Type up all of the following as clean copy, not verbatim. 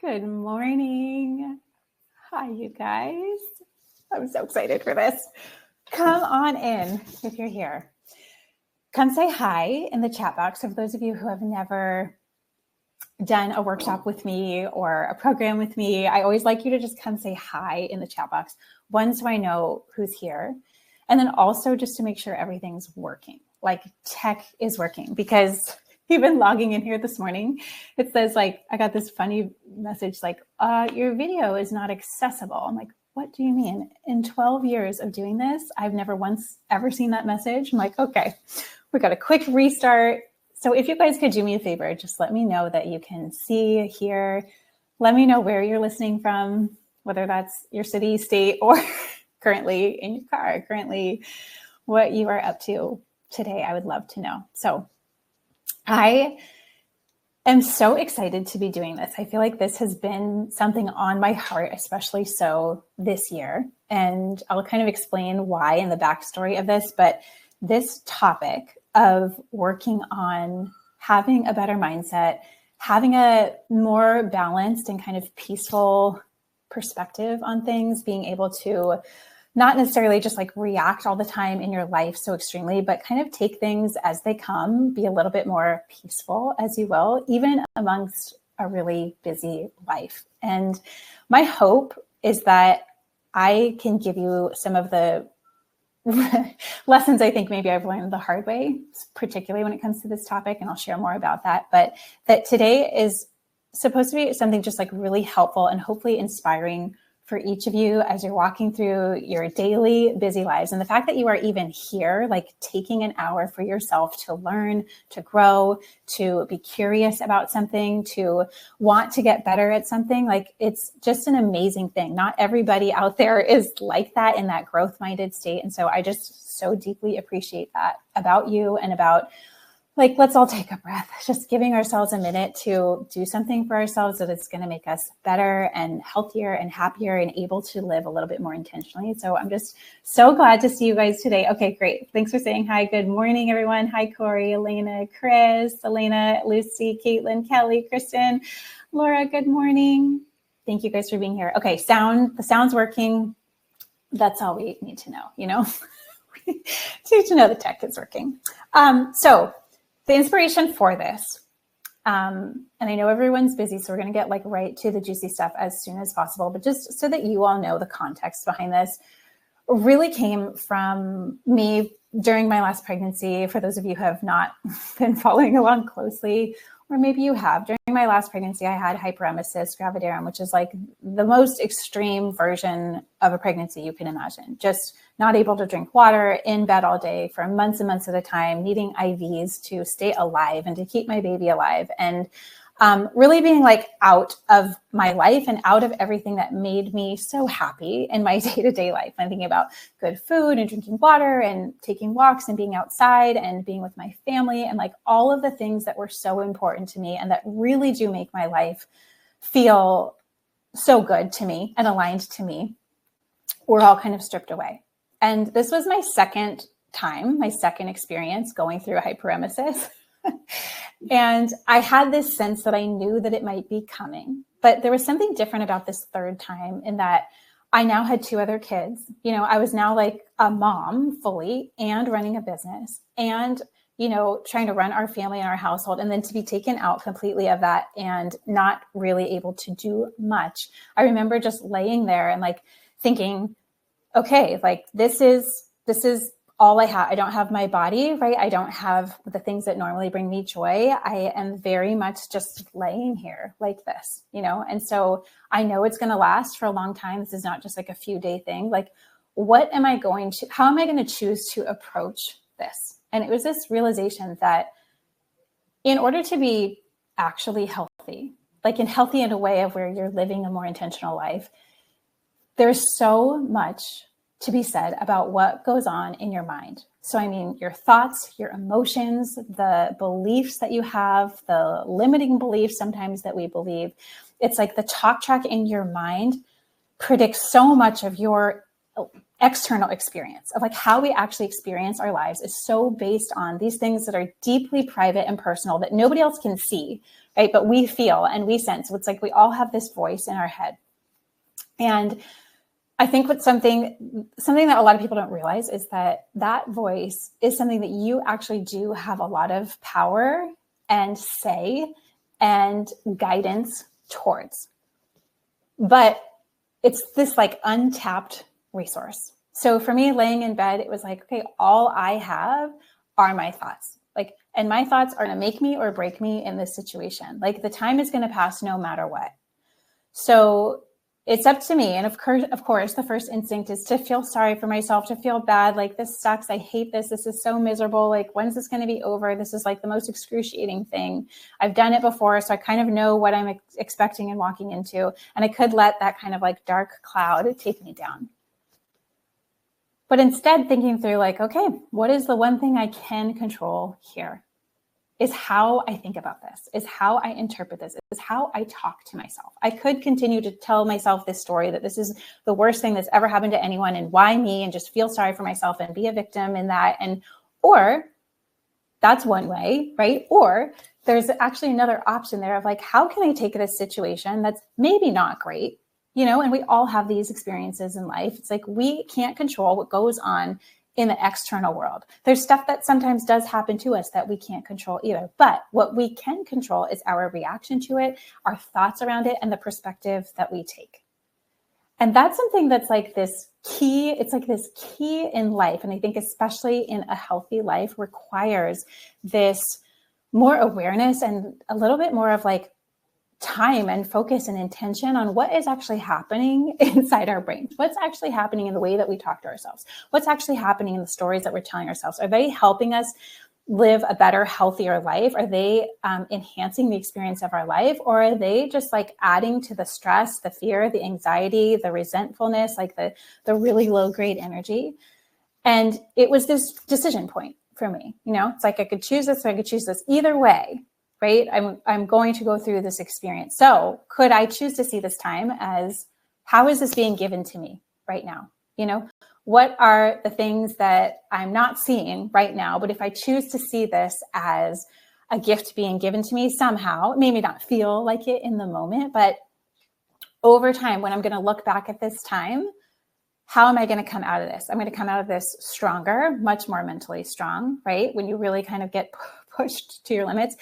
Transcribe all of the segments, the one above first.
Good morning. Hi, you guys. I'm so excited for this. Come on in if you're here. Come say hi in the chat box. For those of you who have never done a workshop with me or a program with me, I always like you to just come say hi in the chat box. One, so I know who's here. And then also just to make sure everything's working, like tech is working, because even logging in here this morning, it says like, I got this funny message like, your video is not accessible. I'm like, what do you mean? In 12 years of doing this, I've never once ever seen that message. I'm like, okay, we got a quick restart. So if you guys could do me a favor, just let me know that you can see, hear, let me know where you're listening from, whether that's your city, state, or currently in your car, currently what you are up to today. I would love to know. So I am so excited to be doing this. I feel like this has been something on my heart, especially so this year. And I'll kind of explain why in the backstory of this, but this topic of working on having a better mindset, having a more balanced and kind of peaceful perspective on things, being able to not necessarily just like react all the time in your life so extremely, but kind of take things as they come, be a little bit more peaceful as you will, even amongst a really busy life. And my hope is that I can give you some of the lessons I think maybe I've learned the hard way, particularly when it comes to this topic, and I'll share more about that. But that today is supposed to be something just like really helpful and hopefully inspiring for each of you as you're walking through your daily busy lives. And the fact that you are even here, like taking an hour for yourself to learn, to grow, to be curious about something, to want to get better at something, like it's just an amazing thing. Not everybody out there is like that in that growth-minded state. And so I just so deeply appreciate that about you and about like, let's all take a breath, just giving ourselves a minute to do something for ourselves that it's going to make us better and healthier and happier and able to live a little bit more intentionally. So I'm just so glad to see you guys today. Okay, great. Thanks for saying hi. Good morning, everyone. Hi, Corey, Elena, Chris, Elena, Lucy, Caitlin, Kelly, Kristen, Laura, good morning. Thank you guys for being here. Okay, the sound's working. That's all we need to know, you know, to know the tech is working. So the inspiration for this, and I know everyone's busy, so we're going to get like right to the juicy stuff as soon as possible, but just so that you all know the context behind this, really came from me during my last pregnancy. For those of you who have not been following along closely, or maybe you have, during my last pregnancy, I had hyperemesis gravidarum, which is like the most extreme version of a pregnancy you can imagine. Just not able to drink water, in bed all day for months and months at a time, needing IVs to stay alive and to keep my baby alive. And really being like out of my life and out of everything that made me so happy in my day-to-day life. I'm thinking about good food and drinking water and taking walks and being outside and being with my family and like all of the things that were so important to me and that really do make my life feel so good to me and aligned to me were all kind of stripped away. And this was my second experience going through hyperemesis. And I had this sense that I knew that it might be coming, but there was something different about this third time in that I now had 2 other kids. You know, I was now like a mom fully and running a business and, you know, trying to run our family and our household, and then to be taken out completely of that and not really able to do much. I remember just laying there and like thinking, okay, like this is all I have. I don't have my body, right? I don't have the things that normally bring me joy. I am very much just laying here like this, you know? And so I know it's going to last for a long time. This is not just like a few day thing. Like, how am I going to choose to approach this? And it was this realization that in order to be actually healthy, like healthy in a way of where you're living a more intentional life, there's so much to be said about what goes on in your mind. So, I mean, your thoughts, your emotions, the beliefs that you have, the limiting beliefs sometimes that we believe. It's like the talk track in your mind predicts so much of your external experience of like how we actually experience our lives is so based on these things that are deeply private and personal that nobody else can see, right? But we feel and we sense. So it's like we all have this voice in our head. And I think what something that a lot of people don't realize is that that voice is something that you actually do have a lot of power and say and guidance towards. But it's this like untapped resource. So for me, laying in bed, it was like, okay, all I have are my thoughts. Like, and my thoughts are going to make me or break me in this situation. Like the time is going to pass no matter what. So it's up to me. And of course, the first instinct is to feel sorry for myself, to feel bad. Like, this sucks. I hate this. This is so miserable. Like, when's this going to be over? This is like the most excruciating thing. I've done it before, so I kind of know what I'm expecting and walking into. And I could let that kind of like dark cloud take me down. But instead thinking through like, okay, what is the one thing I can control here? Is how I think about this, is how I interpret this, is how I talk to myself. I could continue to tell myself this story that this is the worst thing that's ever happened to anyone and why me, and just feel sorry for myself and be a victim in that. And, or that's one way, right? Or there's actually another option there of like, how can I take this situation that's maybe not great, you know, and we all have these experiences in life. It's like, we can't control what goes on in the external world. There's stuff that sometimes does happen to us that we can't control either. But what we can control is our reaction to it, our thoughts around it, and the perspective that we take. And that's something that's like this key. It's like this key in life. And I think especially in a healthy life requires this more awareness and a little bit more of like time and focus and intention on what is actually happening inside our brains. What's actually happening in the way that we talk to ourselves? What's actually happening in the stories that we're telling ourselves? Are they helping us live a better, healthier life? Are they enhancing the experience of our life? Or are they just like adding to the stress, the fear, the anxiety, the resentfulness, like the really low grade energy? And it was this decision point for me. You know, it's like I could choose this or I could choose this. Either way, right? I'm going to go through this experience. So could I choose to see this time as, how is this being given to me right now? You know, what are the things that I'm not seeing right now? But if I choose to see this as a gift being given to me somehow, it may not feel like it in the moment, but over time, when I'm going to look back at this time, how am I going to come out of this? I'm going to come out of this stronger, much more mentally strong, right? When you really kind of get pushed to your limits.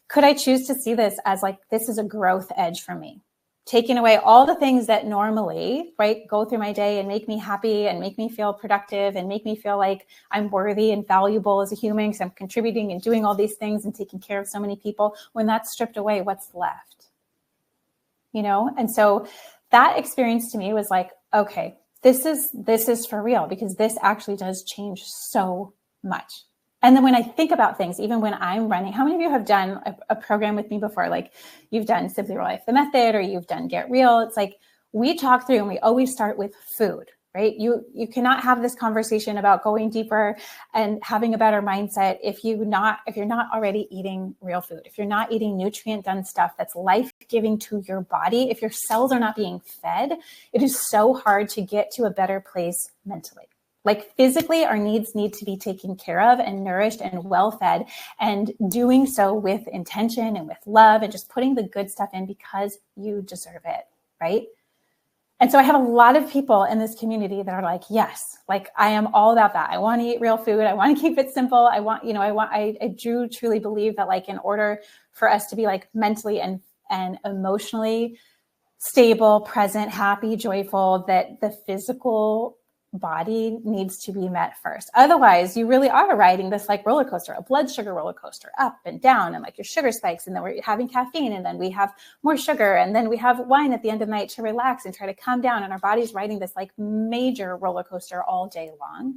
Could I choose to see this as like, this is a growth edge for me, taking away all the things that normally, right, go through my day and make me happy and make me feel productive and make me feel like I'm worthy and valuable as a human because I'm contributing and doing all these things and taking care of so many people. When that's stripped away, what's left? You know? And so that experience to me was like, okay, this is for real, because this actually does change so much. And then when I think about things, even when I'm running, how many of you have done a program with me before? Like you've done Simply Real Life, the method, or you've done Get Real. It's like we talk through and we always start with food, right? You cannot have this conversation about going deeper and having a better mindset if you're not already eating real food, if you're not eating nutrient-dense stuff that's life-giving to your body, if your cells are not being fed, it is so hard to get to a better place mentally. Like physically, our needs need to be taken care of and nourished and well-fed, and doing so with intention and with love and just putting the good stuff in because you deserve it, right? And so I have a lot of people in this community that are like, yes, like I am all about that. I want to eat real food. I want to keep it simple. I do truly believe that like in order for us to be like mentally and emotionally stable, present, happy, joyful, that the physical body needs to be met first. Otherwise, you really are riding this like roller coaster, a blood sugar roller coaster, up and down, and like your sugar spikes, and then we're having caffeine, and then we have more sugar, and then we have wine at the end of the night to relax and try to calm down, and our body's riding this like major roller coaster all day long.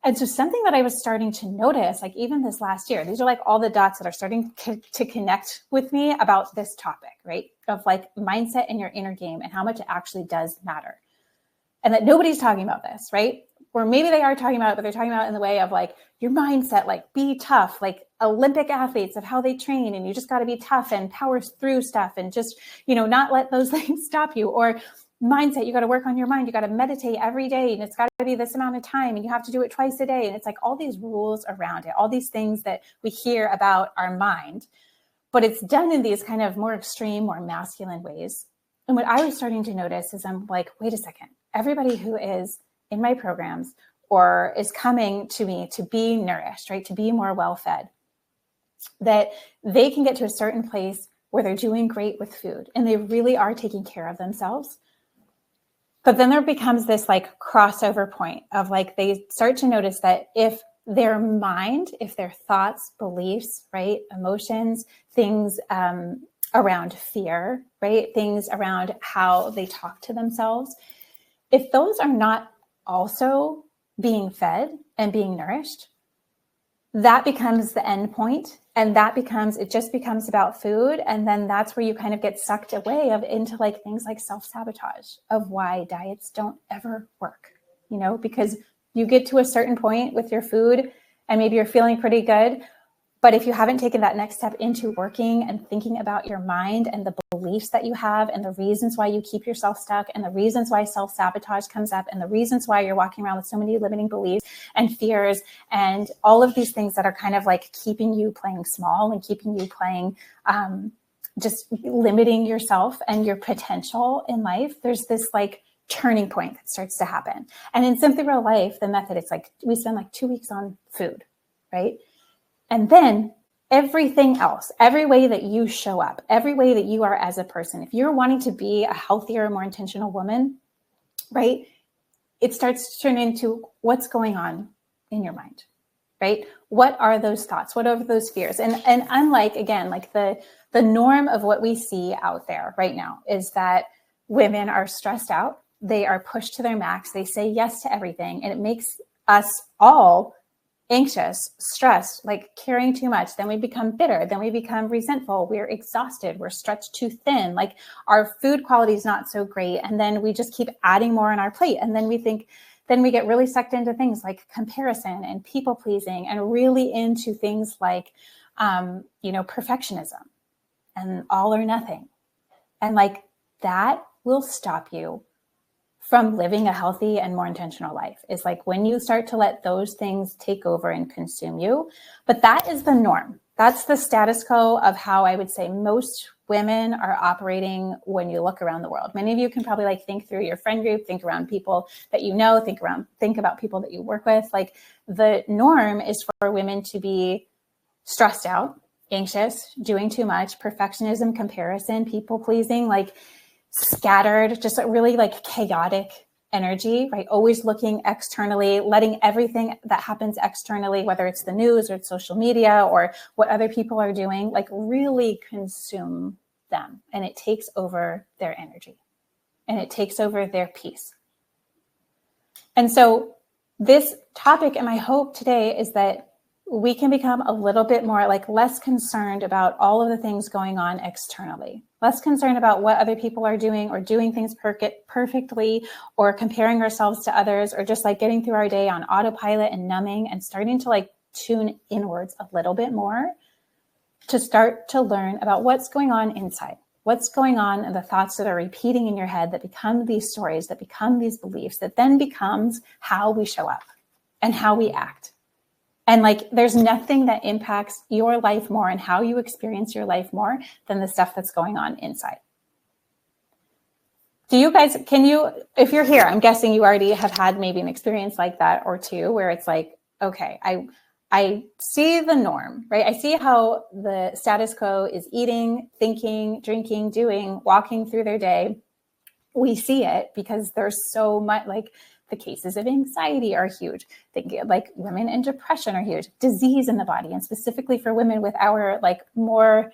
And so something that I was starting to notice, like even this last year, these are like all the dots that are starting to connect with me about this topic, right? Of like mindset in your inner game and how much it actually does matter. And that nobody's talking about this, right? Or maybe they are talking about it, but they're talking about it in the way of like your mindset, like be tough, like Olympic athletes of how they train, and you just got to be tough and power through stuff and just, not let those things stop you. Or mindset. You got to work on your mind. You got to meditate every day, and it's got to be this amount of time, and you have to do it twice a day. And it's like all these rules around it, all these things that we hear about our mind, but it's done in these kind of more extreme, more masculine ways. And what I was starting to notice is I'm like, wait a second, everybody who is in my programs or is coming to me to be nourished, right, to be more well-fed, that they can get to a certain place where they're doing great with food and they really are taking care of themselves. But then there becomes this like crossover point of like, they start to notice that if their mind, if their thoughts, beliefs, right, emotions, things around fear, right, things around how they talk to themselves, if those are not also being fed and being nourished, that becomes the end point. And that becomes, it just becomes about food. And then that's where you kind of get sucked away into like things like self-sabotage of why diets don't ever work, you know, because you get to a certain point with your food and maybe you're feeling pretty good. But if you haven't taken that next step into working and thinking about your mind and the beliefs that you have and the reasons why you keep yourself stuck and the reasons why self-sabotage comes up and the reasons why you're walking around with so many limiting beliefs and fears and all of these things that are kind of like keeping you playing small and keeping you playing, just limiting yourself and your potential in life, there's this like turning point that starts to happen. And in Simply Real Life, the method, it's like we spend like 2 weeks on food, right? And then everything else, every way that you show up, every way that you are as a person, if you're wanting to be a healthier, more intentional woman, right, it starts to turn into what's going on in your mind, right? What are those thoughts? What are those fears? And unlike, again, like the norm of what we see out there right now is that women are stressed out. They are pushed to their max. They say yes to everything. And it makes us all anxious, stressed, like carrying too much. Then we become bitter. Then we become resentful. We're exhausted. We're stretched too thin. Like our food quality is not so great. And then we just keep adding more on our plate. And then we get really sucked into things like comparison and people pleasing and really into things like, perfectionism and all or nothing. And like that will stop you from living a healthy and more intentional life. Is like when you start to let those things take over and consume you. But that is the norm. That's the status quo of how I would say most women are operating when you look around the world. Many of you can probably like think through your friend group, think around people that you know, think about people that you work with. Like the norm is for women to be stressed out, anxious, doing too much, perfectionism, comparison, people pleasing, like scattered, just a really like chaotic energy, right? Always looking externally, letting everything that happens externally, whether it's the news or it's social media or what other people are doing, like really consume them. And it takes over their energy and it takes over their peace. And so this topic and my hope today is that we can become a little bit more like less concerned about all of the things going on externally, less concerned about what other people are doing or doing things perfectly or comparing ourselves to others or just like getting through our day on autopilot and numbing and starting to like tune inwards a little bit more to start to learn about what's going on inside, what's going on and the thoughts that are repeating in your head that become these stories, that become these beliefs, that then becomes how we show up and how we act. And like, there's nothing that impacts your life more and how you experience your life more than the stuff that's going on inside. Do you guys, if you're here, I'm guessing you already have had maybe an experience like that or two, where it's like, okay, I see the norm, right? I see how the status quo is eating, thinking, drinking, doing, walking through their day. We see it because there's so much, like, the cases of anxiety are huge. Like women in depression are huge. Disease in the body, and specifically for women with our like more,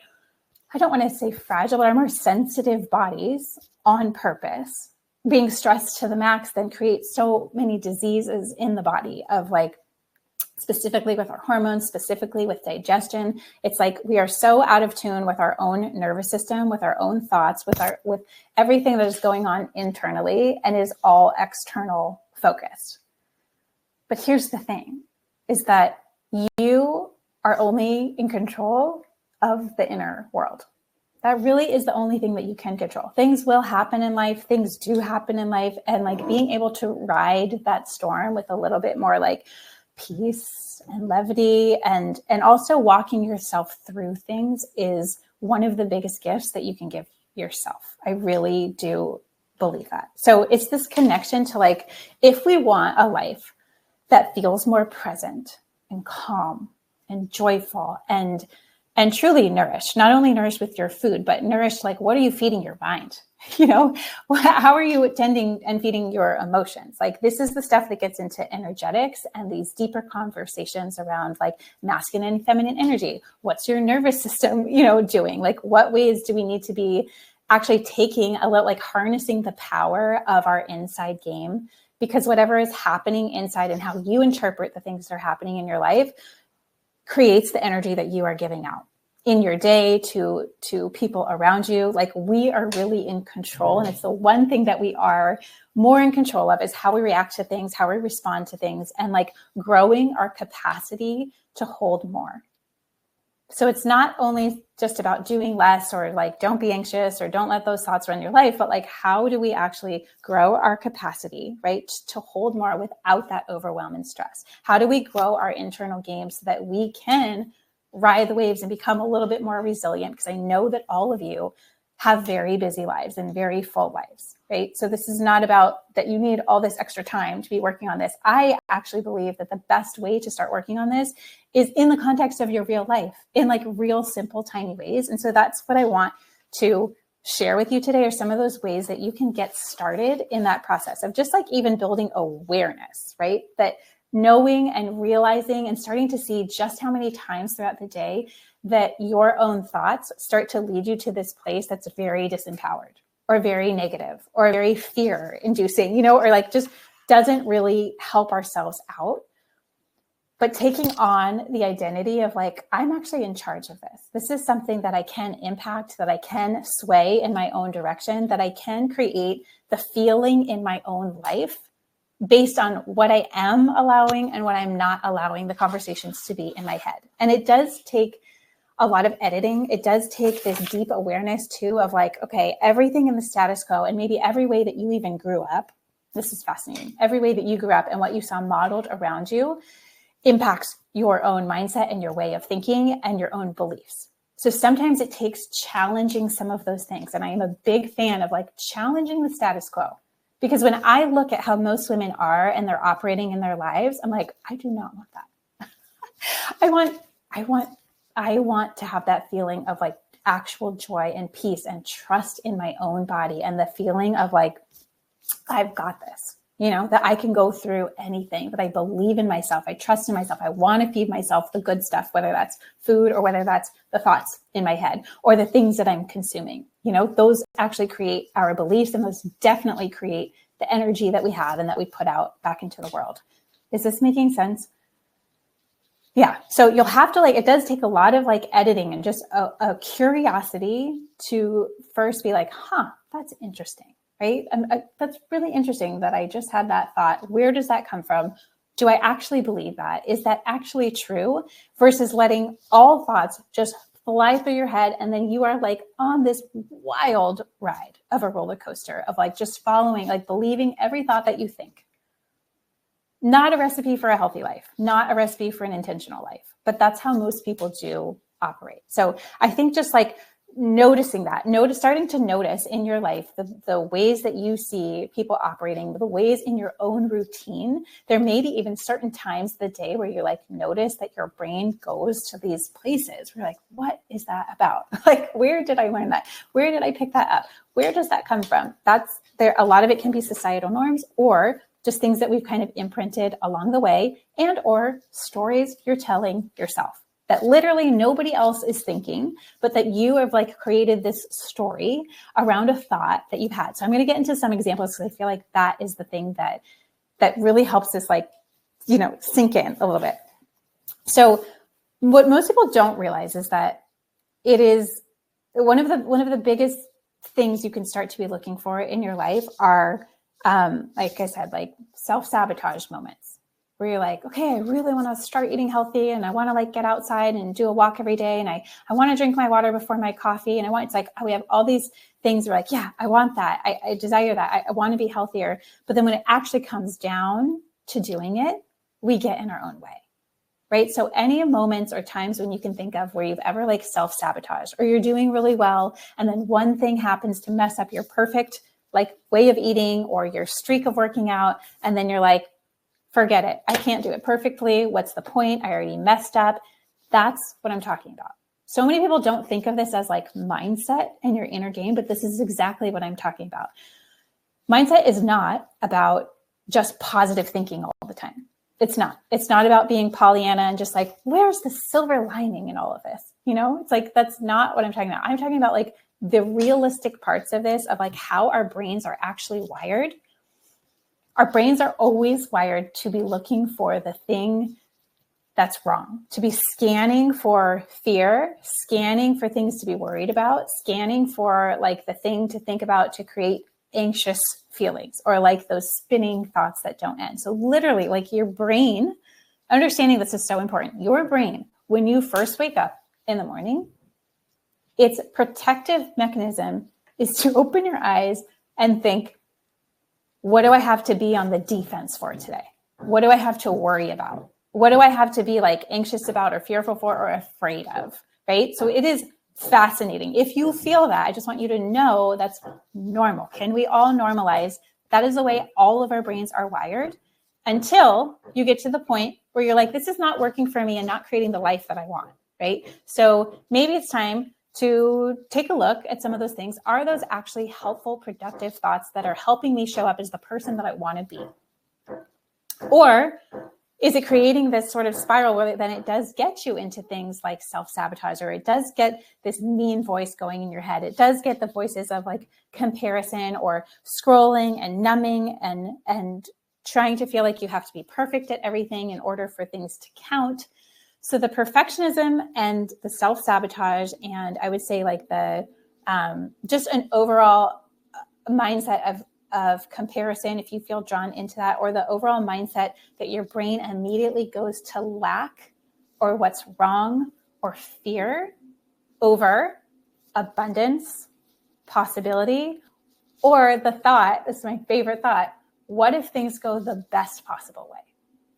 I don't want to say fragile, but our more sensitive bodies on purpose, being stressed to the max then creates so many diseases in the body of like, specifically with our hormones, specifically with digestion. It's like we are so out of tune with our own nervous system, with our own thoughts, with everything that is going on internally and is all external focused. But here's the thing, is that you are only in control of the inner world. That really is the only thing that you can control. Things will happen in life. Things do happen in life. And like being able to ride that storm with a little bit more like peace and levity and also walking yourself through things is one of the biggest gifts that you can give yourself. I really do believe that. So it's this connection to like, if we want a life that feels more present and calm and joyful and truly nourished, not only nourished with your food, but nourished, like, what are you feeding your mind? You know, how are you attending and feeding your emotions? Like, this is the stuff that gets into energetics and these deeper conversations around like masculine and feminine energy. What's your nervous system, you know, doing? Like, what ways do we need to be actually taking a little, like harnessing the power of our inside game? Because whatever is happening inside and how you interpret the things that are happening in your life creates the energy that you are giving out in your day to people around you. Like, we are really in control. And it's the one thing that we are more in control of is how we react to things, how we respond to things, and like growing our capacity to hold more. So it's not only just about doing less or like, don't be anxious or don't let those thoughts run your life, but like, how do we actually grow our capacity, right, to hold more without that overwhelm and stress? How do we grow our internal game so that we can ride the waves and become a little bit more resilient? Because I know that all of you have very busy lives and very full lives, right? So this is not about that you need all this extra time to be working on this. I actually believe that the best way to start working on this is in the context of your real life, in like real, simple, tiny ways. And so that's what I want to share with you today, are some of those ways that you can get started in that process of just like even building awareness, right? That knowing and realizing and starting to see just how many times throughout the day that your own thoughts start to lead you to this place that's very disempowered or very negative or very fear inducing, you know, or like just doesn't really help ourselves out. But taking on the identity of like, I'm actually in charge of this. This is something that I can impact, that I can sway in my own direction, that I can create the feeling in my own life based on what I am allowing and what I'm not allowing the conversations to be in my head. And it does take a lot of editing. It does take this deep awareness too of like, okay, everything in the status quo and maybe every way that you even grew up, this is fascinating. Every way that you grew up and what you saw modeled around you impacts your own mindset and your way of thinking and your own beliefs. So sometimes it takes challenging some of those things. And I am a big fan of like challenging the status quo, because when I look at how most women are and they're operating in their lives, I'm like, I do not want that. I want to have that feeling of like actual joy and peace and trust in my own body and the feeling of like, I've got this, you know, that I can go through anything, that I believe in myself. I trust in myself. I want to feed myself the good stuff, whether that's food or whether that's the thoughts in my head or the things that I'm consuming. You know, those actually create our beliefs, and those definitely create the energy that we have and that we put out back into the world. Is this making sense? Yeah. So you'll have to like, it does take a lot of like editing and just a curiosity to first be like, that's interesting, right? And that's really interesting that I just had that thought. Where does that come from? Do I actually believe that? Is that actually true? Versus letting all thoughts just fly through your head. And then you are like on this wild ride of a roller coaster of like just following, like believing every thought that you think. Not a recipe for a healthy life, not a recipe for an intentional life, but that's how most people do operate. So I think just like noticing that, starting to notice in your life the ways that you see people operating, the ways in your own routine. There may be even certain times of the day where you like notice that your brain goes to these places. We're like, what is that about? Like, where did I learn that? Where did I pick that up? Where does that come from? That's there. A lot of it can be societal norms or just things that we've kind of imprinted along the way, and or stories you're telling yourself that literally nobody else is thinking, but that you have like created this story around a thought that you've had. So I'm going to get into some examples because I feel like that is the thing that really helps us like, you know, sink in a little bit. So what most people don't realize is that it is one of the biggest things you can start to be looking for in your life are like I said, like self-sabotage moments. where you're like, okay, I really want to start eating healthy and I want to like get outside and do a walk every day. And I want to drink my water before my coffee. And it's like, we have all these things. We're like, yeah, I want that. I desire that. I want to be healthier. But then when it actually comes down to doing it, we get in our own way, right? So any moments or times when you can think of where you've ever like self-sabotaged, or you're doing really well, and then one thing happens to mess up your perfect like way of eating or your streak of working out. And then you're like, forget it. I can't do it perfectly. What's the point? I already messed up. That's what I'm talking about. So many people don't think of this as like mindset and your inner game, but this is exactly what I'm talking about. Mindset is not about just positive thinking all the time. It's not about being Pollyanna and just like, where's the silver lining in all of this? It's like, that's not what I'm talking about. I'm talking about like the realistic parts of this, of like how our brains are actually wired. Our brains are always wired to be looking for the thing that's wrong, to be scanning for fear, scanning for things to be worried about, scanning for like the thing to think about to create anxious feelings, or like those spinning thoughts that don't end. So literally, like your brain, understanding this is so important. Your brain, when you first wake up in the morning, its protective mechanism is to open your eyes and think, what do I have to be on the defense for today? What do I have to worry about? What do I have to be like anxious about or fearful for or afraid of, right? So it is fascinating. If you feel that, I just want you to know that's normal. Can we all normalize? That is the way all of our brains are wired, until you get to the point where you're like, this is not working for me and not creating the life that I want, right? So maybe it's time to take a look at some of those things. Are those actually helpful, productive thoughts that are helping me show up as the person that I want to be? Or is it creating this sort of spiral where then it does get you into things like self-sabotage, or it does get this mean voice going in your head? It does get the voices of like comparison or scrolling and numbing and trying to feel like you have to be perfect at everything in order for things to count. So the perfectionism and the self-sabotage, and I would say like the just an overall mindset of comparison, if you feel drawn into that, or the overall mindset that your brain immediately goes to lack or what's wrong or fear over abundance, possibility, or the thought, this is my favorite thought, what if things go the best possible way?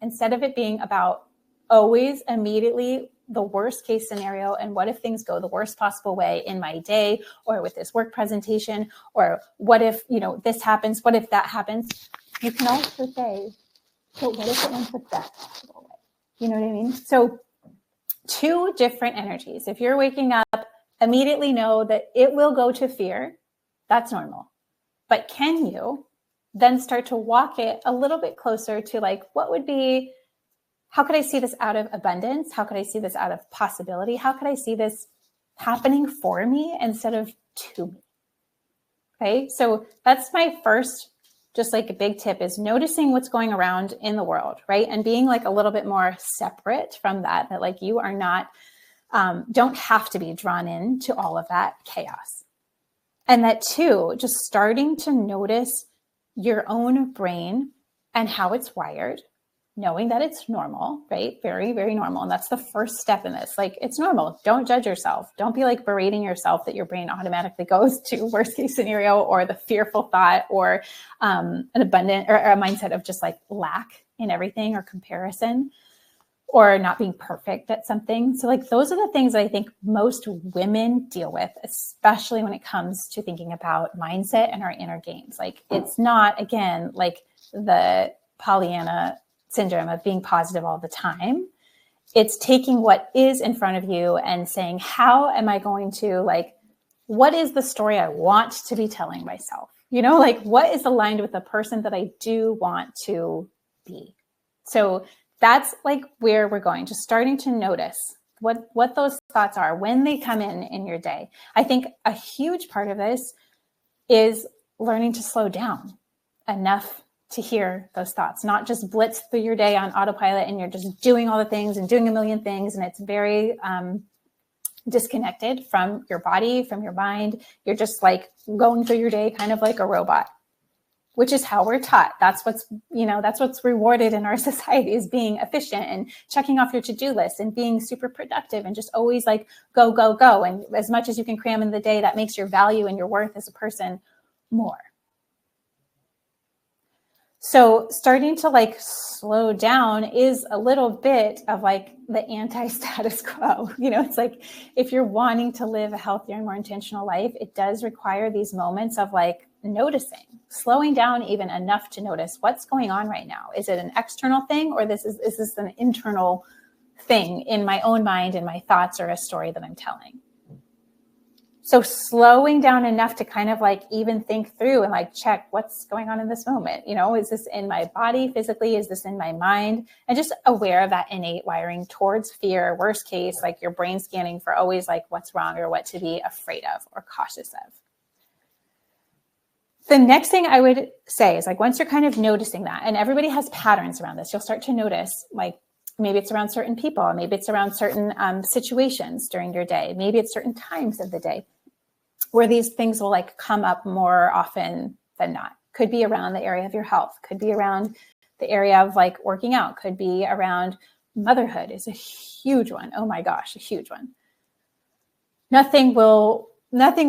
Instead of it being about always immediately the worst case scenario, and what if things go the worst possible way in my day, or with this work presentation, or what if this happens, what if that happens? You can also say, but what if it went the best possible way? You know what I mean? So two different energies. If you're waking up, immediately know that it will go to fear. That's normal. But can you then start to walk it a little bit closer to like, what would be, how could I see this out of abundance? How could I see this out of possibility? How could I see this happening for me instead of to me? Okay, so that's my first, just like a big tip, is noticing what's going around in the world, right? And being like a little bit more separate from that like you are not, don't have to be drawn into all of that chaos. And that too, just starting to notice your own brain and how it's wired, knowing that it's normal, right? Very, very normal. And that's the first step in this. Like, it's normal. Don't judge yourself. Don't be like berating yourself that your brain automatically goes to worst case scenario, or the fearful thought, or an abundant or a mindset of just like lack in everything, or comparison, or not being perfect at something. So like, those are the things that I think most women deal with, especially when it comes to thinking about mindset and our inner games. Like, it's not, again, like the Pollyanna syndrome of being positive all the time. It's taking what is in front of you and saying, how am I going to, like, what is the story I want to be telling myself? Like, what is aligned with the person that I do want to be? So that's like where we're going, just starting to notice what those thoughts are when they come in your day. I think a huge part of this is learning to slow down enough to hear those thoughts, not just blitz through your day on autopilot and you're just doing all the things and doing a million things. And it's very disconnected from your body, from your mind. You're just like going through your day kind of like a robot. which is how we're taught. That's what's rewarded in our society, is being efficient and checking off your to-do list and being super productive and just always like go, go, go. And as much as you can cram in the day, that makes your value and your worth as a person more. So starting to like slow down is a little bit of like the anti-status quo. It's like, if you're wanting to live a healthier and more intentional life, it does require these moments of like noticing, slowing down even enough to notice what's going on right now. Is it an external thing, or is this an internal thing in my own mind and my thoughts, or a story that I'm telling? So slowing down enough to kind of like even think through and like check what's going on in this moment. Is this in my body physically? Is this in my mind? And just aware of that innate wiring towards fear. Worst case, like your brain scanning for always like what's wrong or what to be afraid of or cautious of. The next thing I would say is like, once you're kind of noticing that, and everybody has patterns around this, you'll start to notice like, maybe it's around certain people, maybe it's around certain situations during your day, maybe it's certain times of the day where these things will like come up more often than not. Could be around the area of your health, could be around the area of like working out, could be around motherhood is a huge one. Oh my gosh, a huge one. Nothing will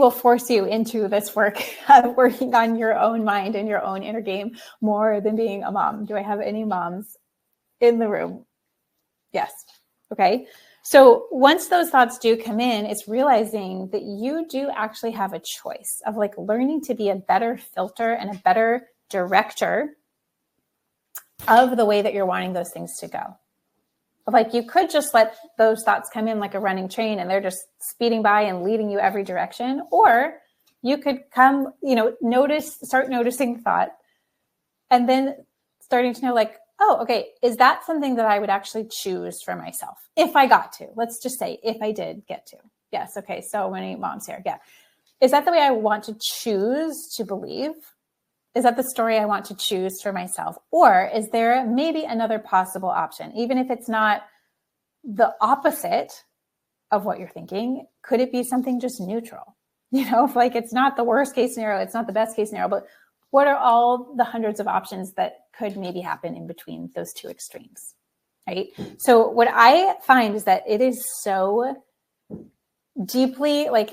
force you into this work of working on your own mind and your own inner game more than being a mom. Do I have any moms in the room? Yes. Okay. So once those thoughts do come in, it's realizing that you do actually have a choice of like learning to be a better filter and a better director of the way that you're wanting those things to go. Like, you could just let those thoughts come in like a running train and they're just speeding by and leading you every direction. Or you could start noticing thought, and then starting to know like, oh, okay, is that something that I would actually choose for myself if I got to? Let's just say if I did get to. Yes. Okay. So many moms here. Yeah. Is that the way I want to choose to believe? Is that the story I want to choose for myself? Or is there maybe another possible option? Even if it's not the opposite of what you're thinking, could it be something just neutral? Like, it's not the worst case scenario, it's not the best case scenario, but what are all the hundreds of options that could maybe happen in between those two extremes, right? So what I find is that it is so deeply, like,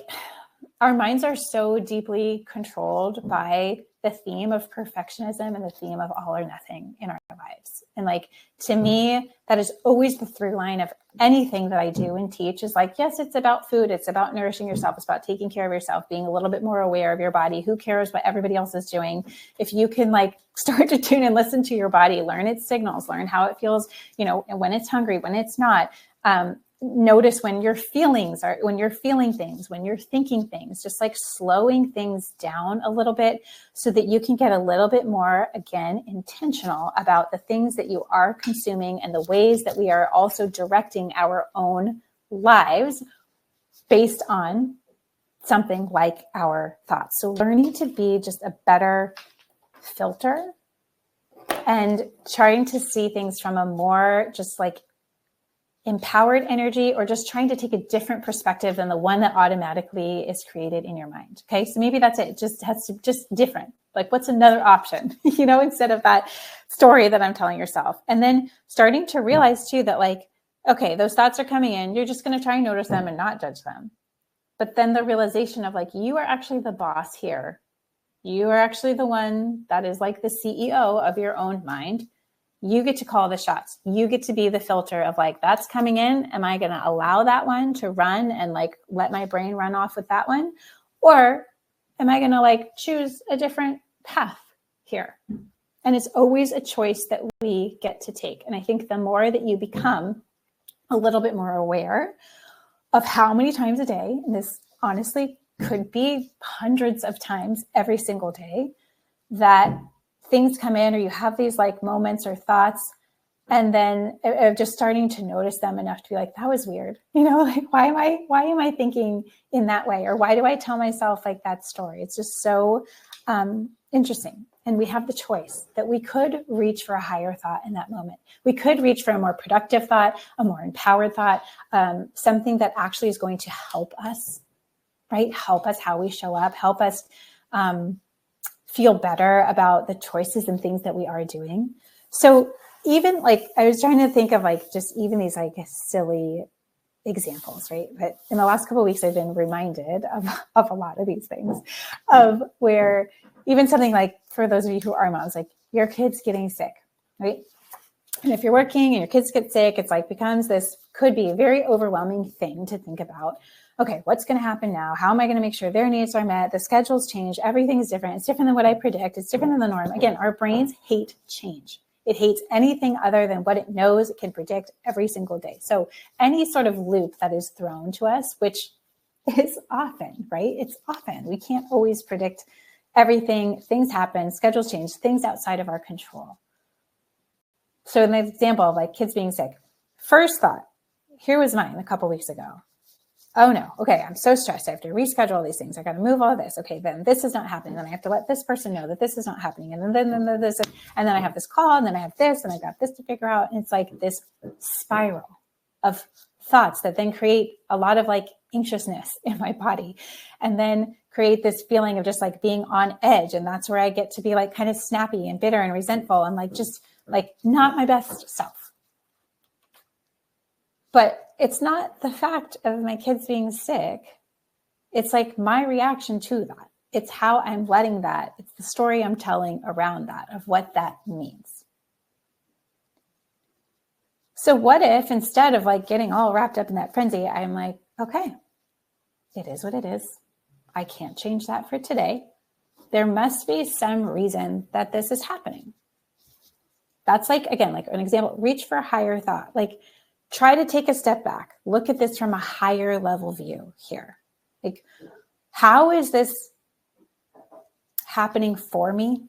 our minds are so deeply controlled by the theme of perfectionism and the theme of all or nothing in our lives. And like, to me, that is always the through line of anything that I do and teach, is like, yes, it's about food. It's about nourishing yourself. It's about taking care of yourself, being a little bit more aware of your body. Who cares what everybody else is doing? If you can like start to tune and listen to your body, learn its signals, learn how it feels, when it's hungry, when it's not, notice when you're feeling things, when you're thinking things, just like slowing things down a little bit so that you can get a little bit more, again, intentional about the things that you are consuming and the ways that we are also directing our own lives based on something like our thoughts. So learning to be just a better filter and trying to see things from a more just like empowered energy, or just trying to take a different perspective than the one that automatically is created in your mind. Okay. So maybe that's it. It just has to just different. Like, what's another option, instead of that story that I'm telling yourself. And then starting to realize too, that like, okay, those thoughts are coming in. You're just going to try and notice them and not judge them. But then the realization of like, you are actually the boss here. You are actually the one that is like the CEO of your own mind. You get to call the shots. You get to be the filter of like, that's coming in. Am I going to allow that one to run and like let my brain run off with that one? Or am I going to like choose a different path here? And it's always a choice that we get to take. And I think the more that you become a little bit more aware of how many times a day, and this honestly could be hundreds of times every single day, that things come in, or you have these like moments or thoughts, and then just starting to notice them enough to be like, that was weird. Like, why am I thinking in that way? Or why do I tell myself like that story? It's just so interesting. And we have the choice that we could reach for a higher thought in that moment. We could reach for a more productive thought, a more empowered thought, something that actually is going to help us, right? Help us how we show up, help us feel better about the choices and things that we are doing. So even like, I was trying to think of like, just even these like silly examples, right? But in the last couple of weeks, I've been reminded of a lot of these things, of where even something like, for those of you who are moms, like your kid's getting sick, right? And if you're working and your kids get sick, it's like becomes this, could be a very overwhelming thing to think about. Okay, what's going to happen now? How am I going to make sure their needs are met? The schedule's changed. Everything's different. It's different than what I predict. It's different than the norm. Again, our brains hate change. It hates anything other than what it knows it can predict every single day. So any sort of loop that is thrown to us, which is often, right? It's often. We can't always predict everything. Things happen, schedules change, things outside of our control. So in the example of like kids being sick, first thought, here was mine a couple weeks ago. Oh no, okay, I'm so stressed. I have to reschedule all these things. I got to move all of this. Okay, then this is not happening. Then I have to let this person know that this is not happening. And then this, and then I have this call, and then I have this, and I've got this to figure out. And it's like this spiral of thoughts that then create a lot of like anxiousness in my body, and then create this feeling of just like being on edge. And that's where I get to be like kind of snappy and bitter and resentful and like just like not my best self. But it's not the fact of my kids being sick. It's like my reaction to that. It's how I'm letting that, it's the story I'm telling around that of what that means. So what if instead of like getting all wrapped up in that frenzy, I'm like, okay, it is what it is. I can't change that for today. There must be some reason that this is happening. That's like, again, like an example, reach for a higher thought. Like, try to take a step back. Look at this from a higher level view here. Like, how is this happening for me?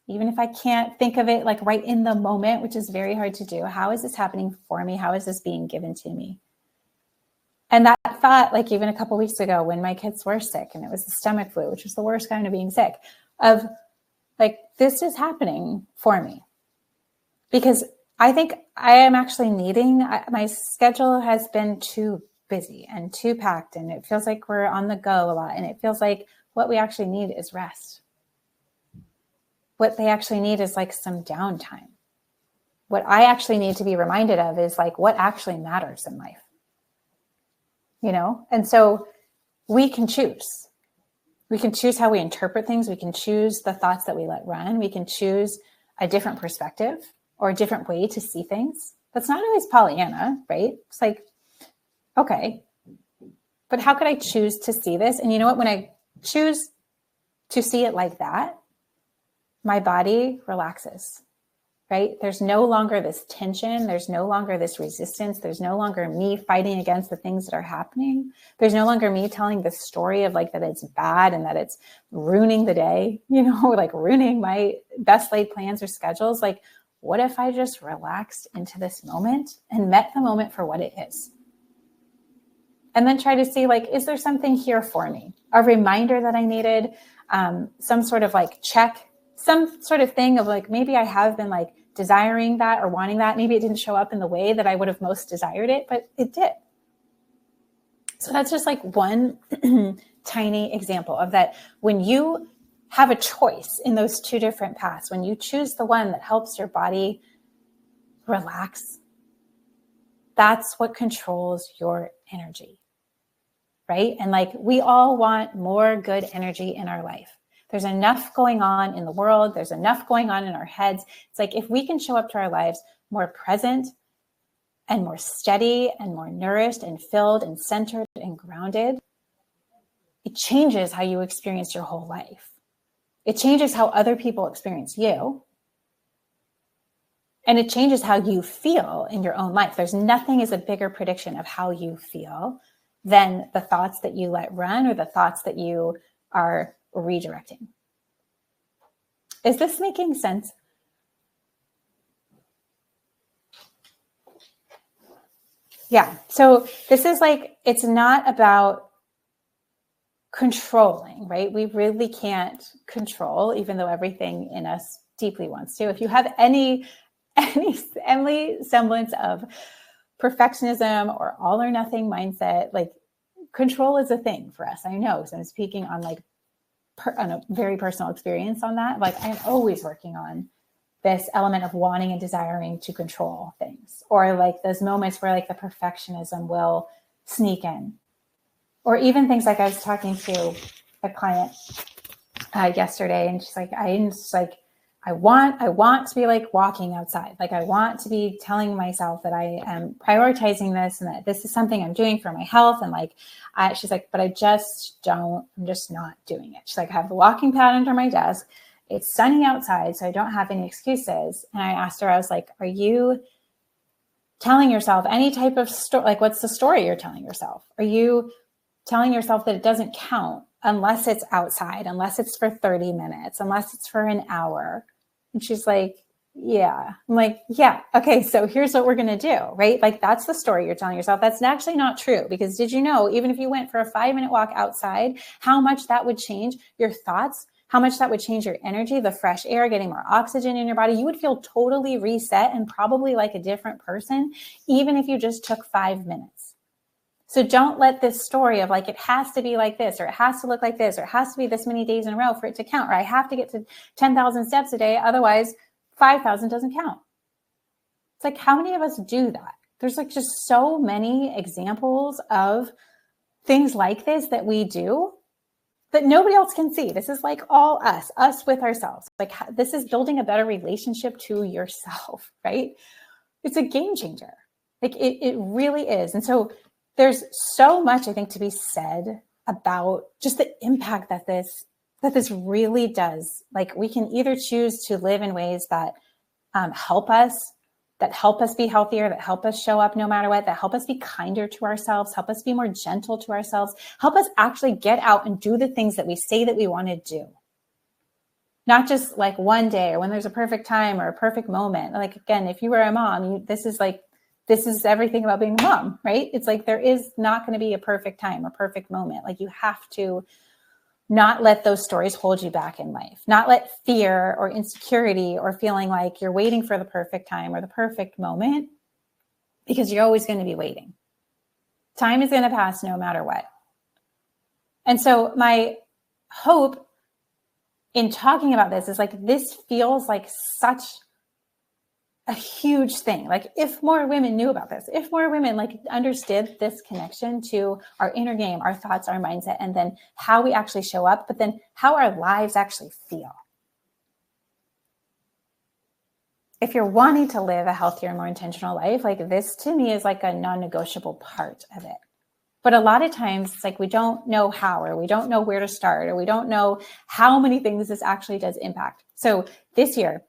Even if I can't think of it like right in the moment, which is very hard to do. How is this happening for me? How is this being given to me? And that thought, like even a couple of weeks ago when my kids were sick and it was the stomach flu, which was the worst kind of being sick, of like, this is happening for me. Because I think I am actually needing, my schedule has been too busy and too packed, and it feels like we're on the go a lot. And it feels like what we actually need is rest. What they actually need is like some downtime. What I actually need to be reminded of is like what actually matters in life, you know? And so we can choose. We can choose how we interpret things. We can choose the thoughts that we let run. We can choose a different perspective or a different way to see things. That's not always Pollyanna, right? It's like, okay, but how could I choose to see this? And you know what? When I choose to see it like that, my body relaxes, right? There's no longer this tension. There's no longer this resistance. There's no longer me fighting against the things that are happening. There's no longer me telling the story of like that it's bad and that it's ruining the day, you know, like ruining my best laid plans or schedules. Like, what if I just relaxed into this moment and met the moment for what it is? And then try to see, like, is there something here for me? A reminder that I needed, some sort of like check, some sort of thing of like, maybe I have been like desiring that or wanting that. Maybe it didn't show up in the way that I would have most desired it, but it did. So that's just like one tiny example of that. When you have a choice in those two different paths, when you choose the one that helps your body relax, that's what controls your energy, right? And like, we all want more good energy in our life. There's enough going on in the world. There's enough going on in our heads. It's like, if we can show up to our lives more present and more steady and more nourished and filled and centered and grounded, it changes how you experience your whole life. It changes how other people experience you. And it changes how you feel in your own life. There's nothing is a bigger prediction of how you feel than the thoughts that you let run or the thoughts that you are redirecting. Is this making sense? Yeah. So this is like, it's not about controlling, right? We really can't control, even though everything in us deeply wants to. If you have any semblance of perfectionism or all or nothing mindset, like control is a thing for us. I know. So I'm speaking on like a very personal experience on that. Like I'm always working on this element of wanting and desiring to control things, or like those moments where like the perfectionism will sneak in, or even things like I was talking to a client yesterday, and she's like, I want to be like walking outside. Like I want to be telling myself that I am prioritizing this and that this is something I'm doing for my health. And like, she's like, but I'm just not doing it. She's like, I have the walking pad under my desk. It's sunny outside, so I don't have any excuses. And I asked her, I was like, are you telling yourself any type of story? Like, what's the story you're telling yourself? Are you telling yourself that it doesn't count unless it's outside, unless it's for 30 minutes, unless it's for an hour? And she's like, yeah. I'm like, yeah. Okay. So here's what we're going to do, right? Like that's the story you're telling yourself. That's actually not true, because did you know, even if you went for a 5-minute walk outside, how much that would change your thoughts, how much that would change your energy, the fresh air, getting more oxygen in your body? You would feel totally reset and probably like a different person, even if you just took 5 minutes. So don't let this story of like, it has to be like this, or it has to look like this, or it has to be this many days in a row for it to count, or I have to get to 10,000 steps a day. Otherwise 5,000 doesn't count. It's like, how many of us do that? There's like just so many examples of things like this that we do that nobody else can see. This is like all us with ourselves. Like this is building a better relationship to yourself, right? It's a game changer. Like it really is. And so there's so much, I think, to be said about just the impact that this really does. Like we can either choose to live in ways that help us be healthier, that help us show up no matter what, that help us be kinder to ourselves, help us be more gentle to ourselves, help us actually get out and do the things that we say that we want to do. Not just like one day or when there's a perfect time or a perfect moment. Like, again, if you were a mom, this is everything about being a mom, right? It's like, there is not going to be a perfect time or perfect moment. Like you have to not let those stories hold you back in life, not let fear or insecurity or feeling like you're waiting for the perfect time or the perfect moment, because you're always going to be waiting. Time is going to pass no matter what. And so my hope in talking about this is like, this feels like such a huge thing. Like if more women knew about this, if more women like understood this connection to our inner game, our thoughts, our mindset, and then how we actually show up, but then how our lives actually feel. If you're wanting to live a healthier, more intentional life, like this to me is like a non-negotiable part of it. But a lot of times it's like we don't know how, or we don't know where to start, or we don't know how many things this actually does impact. So this year,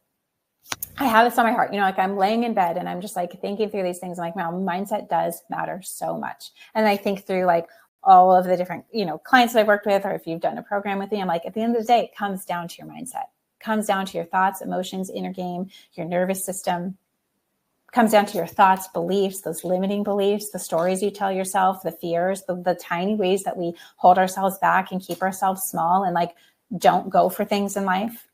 I have this on my heart, like I'm laying in bed and I'm just like thinking through these things. I'm like, wow, mindset does matter so much. And I think through like all of the different, clients that I've worked with, or if you've done a program with me, I'm like, at the end of the day, it comes down to your mindset, it comes down to your thoughts, emotions, inner game, your nervous system, it comes down to your thoughts, beliefs, those limiting beliefs, the stories you tell yourself, the fears, the tiny ways that we hold ourselves back and keep ourselves small and like don't go for things in life,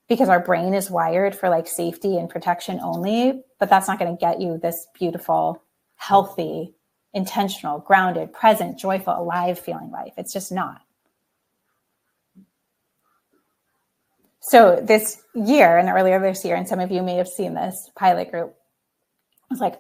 because our brain is wired for like safety and protection only, but that's not going to get you this beautiful, healthy, intentional, grounded, present, joyful, alive feeling life. It's just not. So this year and earlier this year, and some of you may have seen this pilot group, I was like,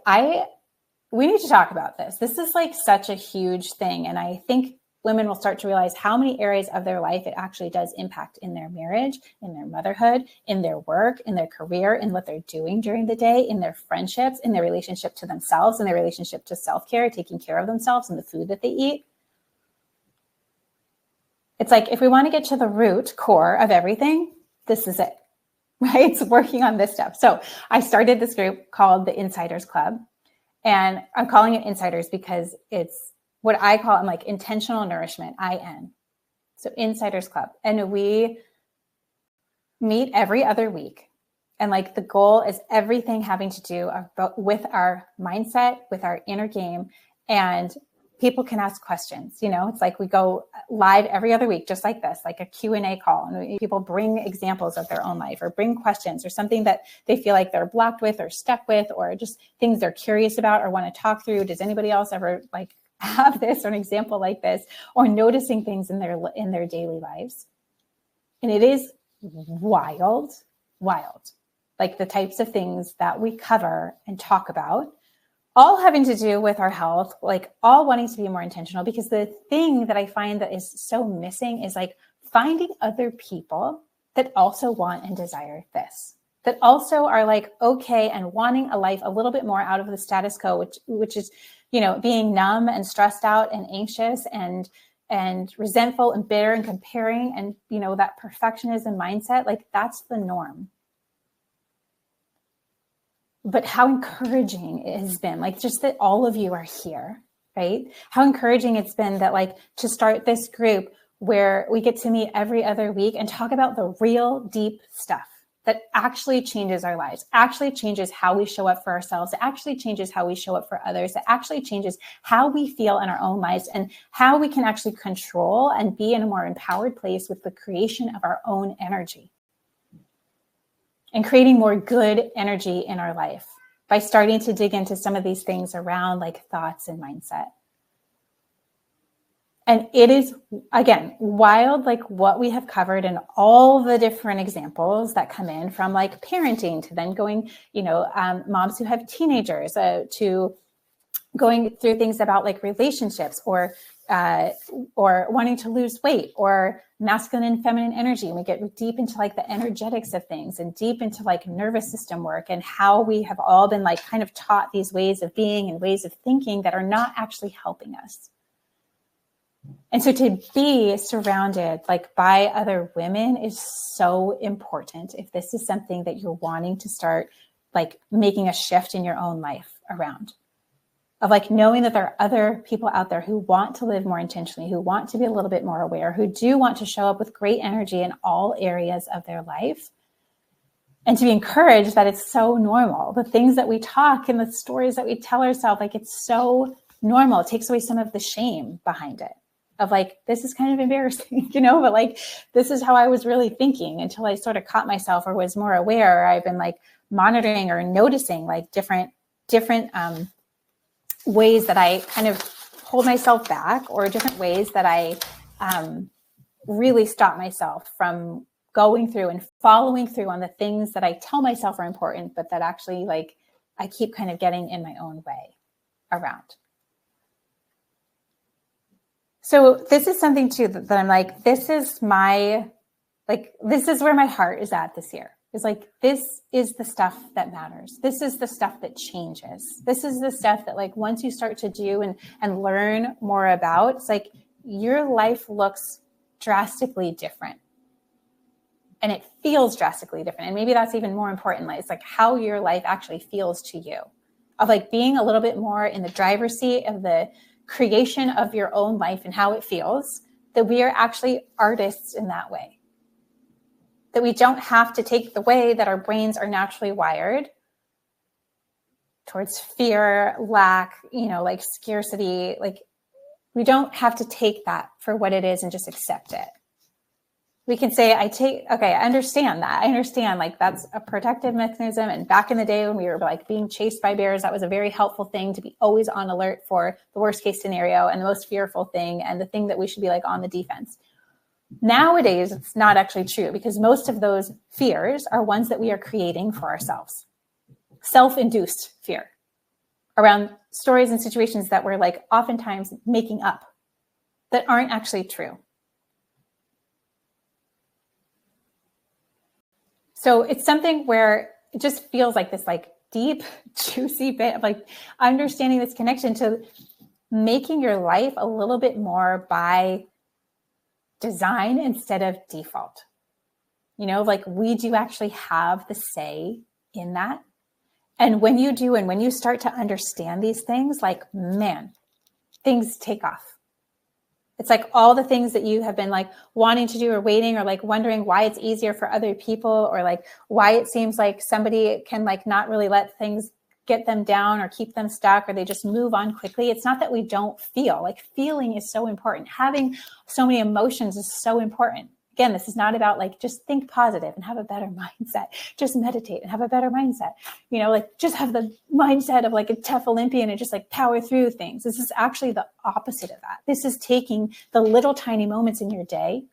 we need to talk about this. This is like such a huge thing. And I think women will start to realize how many areas of their life it actually does impact in their marriage, in their motherhood, in their work, in their career, in what they're doing during the day, in their friendships, in their relationship to themselves, in their relationship to self-care, taking care of themselves and the food that they eat. It's like, if we want to get to the root core of everything, this is it, right? It's working on this stuff. So I started this group called the Insiders Club, and I'm calling it Insiders because it's what I call, I'm like intentional nourishment, IN. So Insiders Club. And we meet every other week. And like the goal is everything having to do with our mindset, with our inner game. And people can ask questions. It's like we go live every other week, just like this, like a Q&A call. And people bring examples of their own life, or bring questions, or something that they feel like they're blocked with or stuck with, or just things they're curious about or want to talk through. Does anybody else ever like have this, or an example like this, or noticing things in their daily lives. And it is wild, like the types of things that we cover and talk about, all having to do with our health, like all wanting to be more intentional. Because the thing that I find that is so missing is like finding other people that also want and desire this, that also are like okay and wanting a life a little bit more out of the status quo, which is, you know, being numb and stressed out and anxious and resentful and bitter and comparing, and, you know, that perfectionism mindset, like that's the norm. But how encouraging it has been, like just that all of you are here, right? How encouraging it's been that like to start this group where we get to meet every other week and talk about the real deep stuff that actually changes our lives, actually changes how we show up for ourselves, it actually changes how we show up for others, it actually changes how we feel in our own lives and how we can actually control and be in a more empowered place with the creation of our own energy. And creating more good energy in our life by starting to dig into some of these things around like thoughts and mindset. And it is, again, wild, like what we have covered and all the different examples that come in, from like parenting to then going, you know, moms who have teenagers, to going through things about like relationships, or wanting to lose weight, or masculine and feminine energy. And we get deep into like the energetics of things and deep into like nervous system work, and how we have all been like kind of taught these ways of being and ways of thinking that are not actually helping us. And so to be surrounded like by other women is so important if this is something that you're wanting to start like making a shift in your own life around. Of like knowing that there are other people out there who want to live more intentionally, who want to be a little bit more aware, who do want to show up with great energy in all areas of their life. And to be encouraged that it's so normal. The things that we talk and the stories that we tell ourselves, like it's so normal. It takes away some of the shame behind it. Of like, this is kind of embarrassing, you know, but like, this is how I was really thinking until I sort of caught myself or was more aware. Or I've been like monitoring or noticing like different ways that I kind of hold myself back, or different ways that I really stop myself from going through and following through on the things that I tell myself are important, but that actually like I keep kind of getting in my own way around. So this is something too that I'm like, this is where my heart is at this year. It's like, this is the stuff that matters. This is the stuff that changes. This is the stuff that like, once you start to do and learn more about, it's like your life looks drastically different. And it feels drastically different. And maybe that's even more important. Like, it's like how your life actually feels to you, of like being a little bit more in the driver's seat of the creation of your own life and how it feels, that we are actually artists in that way. That we don't have to take the way that our brains are naturally wired towards fear, lack, you know, like scarcity. Like we don't have to take that for what it is and just accept it. We can say, I understand that. I understand like that's a protective mechanism. And back in the day when we were like being chased by bears, that was a very helpful thing to be always on alert for the worst case scenario and the most fearful thing and the thing that we should be like on the defense. Nowadays, it's not actually true, because most of those fears are ones that we are creating for ourselves. Self-induced fear around stories and situations that we're like oftentimes making up that aren't actually true. So it's something where it just feels like this like deep, juicy bit of like understanding this connection to making your life a little bit more by design instead of default. You know, like we do actually have the say in that. And when you do, and when you start to understand these things, like, man, things take off. It's like all the things that you have been like wanting to do or waiting, or like wondering why it's easier for other people, or like why it seems like somebody can like not really let things get them down or keep them stuck, or they just move on quickly. It's not that we don't feel. Like feeling is so important. Having so many emotions is so important. Again, this is not about like, just think positive and have a better mindset. Just meditate and have a better mindset. You know, like just have the mindset of like a tough Olympian and just like power through things. This is actually the opposite of that. This is taking the little tiny moments in your day,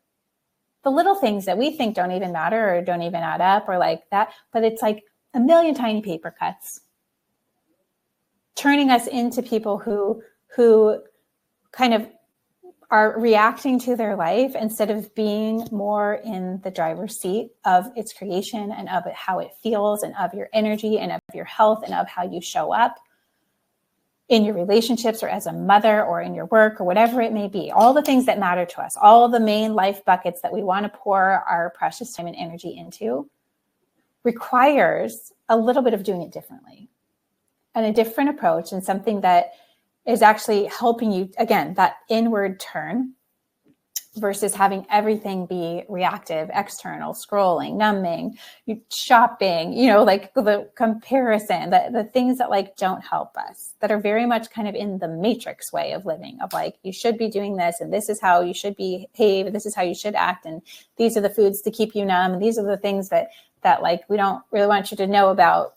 the little things that we think don't even matter or don't even add up or like that, but it's like a million tiny paper cuts, turning us into people who kind of are reacting to their life instead of being more in the driver's seat of its creation and of it, how it feels and of your energy and of your health and of how you show up in your relationships or as a mother or in your work or whatever it may be. All the things that matter to us, all the main life buckets that we want to pour our precious time and energy into requires a little bit of doing it differently and a different approach, and something that is actually helping you, again, that inward turn versus having everything be reactive, external, scrolling, numbing, shopping, you know, like the comparison, the things that like don't help us, that are very much kind of in the matrix way of living, of like, you should be doing this, and this is how you should behave, and this is how you should act, and these are the foods to keep you numb, and these are the things that like we don't really want you to know about.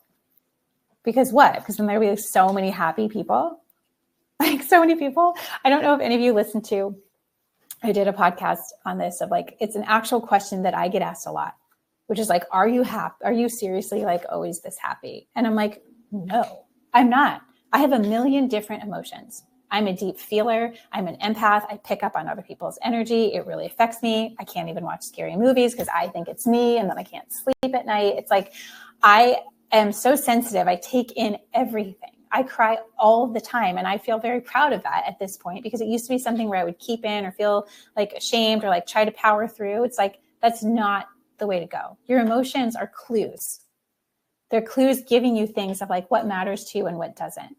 Because what? Because then there will be so many happy people, like so many people. I don't know if any of you listened to, I did a podcast on this of like, it's an actual question that I get asked a lot, which is like, are you happy? Are you seriously like always this happy? And I'm like, no, I'm not. I have a million different emotions. I'm a deep feeler. I'm an empath. I pick up on other people's energy. It really affects me. I can't even watch scary movies because I think it's me, and then I can't sleep at night. It's like, I am so sensitive. I take in everything. I cry all the time. And I feel very proud of that at this point, because it used to be something where I would keep in or feel like ashamed or like try to power through. It's like, that's not the way to go. Your emotions are clues. They're clues giving you things of like what matters to you and what doesn't.